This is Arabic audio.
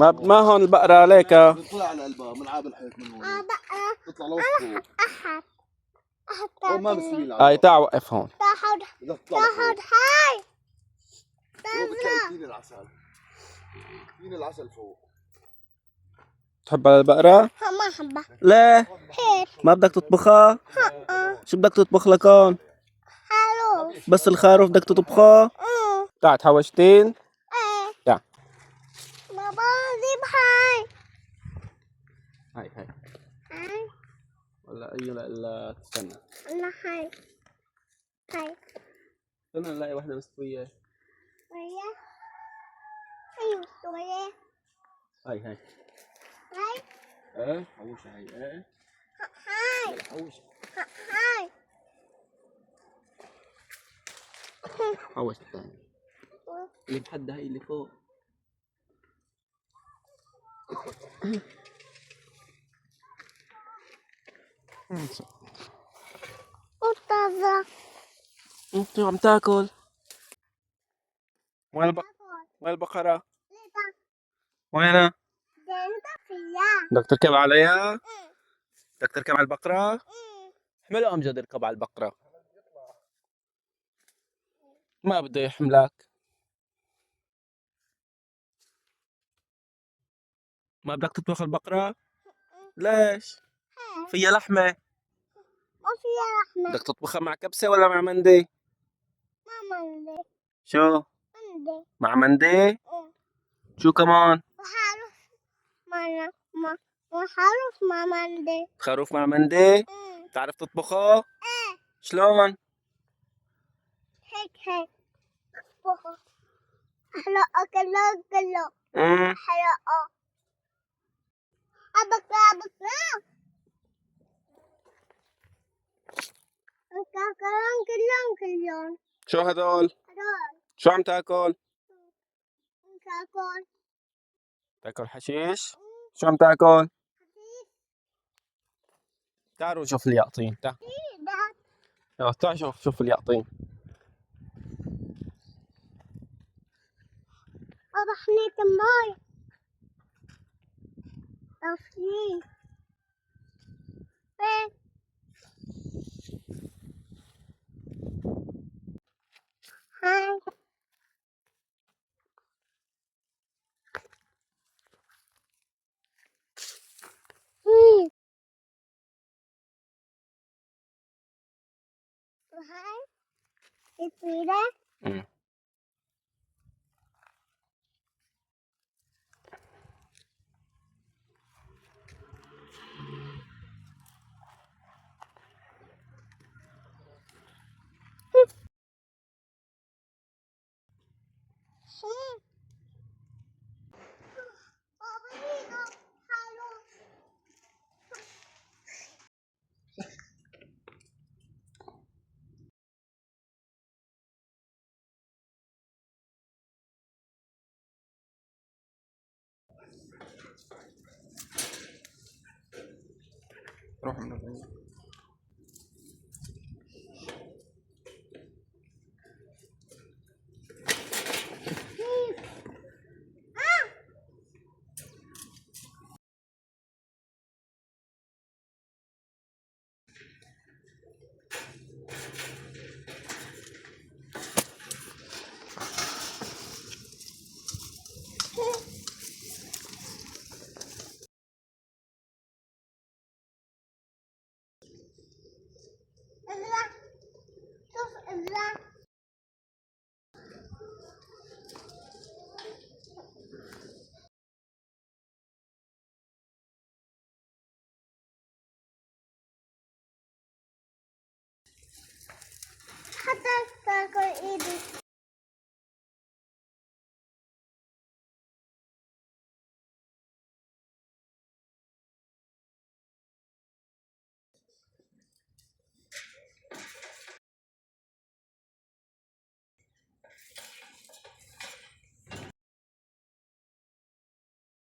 ما هون البقرة عليك. بتطلع على قلبها من عاب الحيط من هون. بقرة تطلع لوسط فوق. أحد ما بستوي هاي تعال وقف هون. تاخد هاي. بتلاقي تين العسل. تين العسل فوق. تحب البقرة؟ ما أحبها. ليه؟ هيك. ما بدك تطبخها؟ شو بدك تطبخ لك هون؟ خروف. بس الخروف بدك تطبخه؟ تعال تحوشتين؟ ايه. تعال. بابا جيب هاي. هاي هاي. ولا أي لا تستنى. لا هاي. هاي. استنى نلاقي واحدة مستوية. ويا. أيوة مستوية. هاي هاي. ايه حوشها هاي ايه. هاي. يلا حوشها. هاي. حوش الثاني. اللي بحد هاي اللي فوق. قطة. انت عم تاكل. وين البقرة؟ وينها؟ بدك تركب عليها؟ بدك تركب على البقرة؟ احمله امجد اركب على البقرة. ما بده يحملك. ما بدك تطبخ البقرة؟ ليش؟ فيها لحمة. ما فيها لحمة. بدك تطبخها مع كبسة ولا مع مندي؟ مع مندي. شو؟ مندي. مع مندي؟ شو كمان؟ وخروف مع مندي. خروف مع مندي؟ تعرف تطبخه؟ ايه. شلون؟ هيك اطبخه. احلقه كله. احلقه. أبقى. كلهم. شو هدول؟ شو عم تاكل؟ تاكل حشيش؟ شو عم تاكل؟ تعالوا شوف الياقطين. تعال. يلا تعال شوف الياقطين. أضحني كماي. أفني. هاي. وهاي. الطويلة. روح من بعيد. شوف ازرع. حتى تاكل ايدي.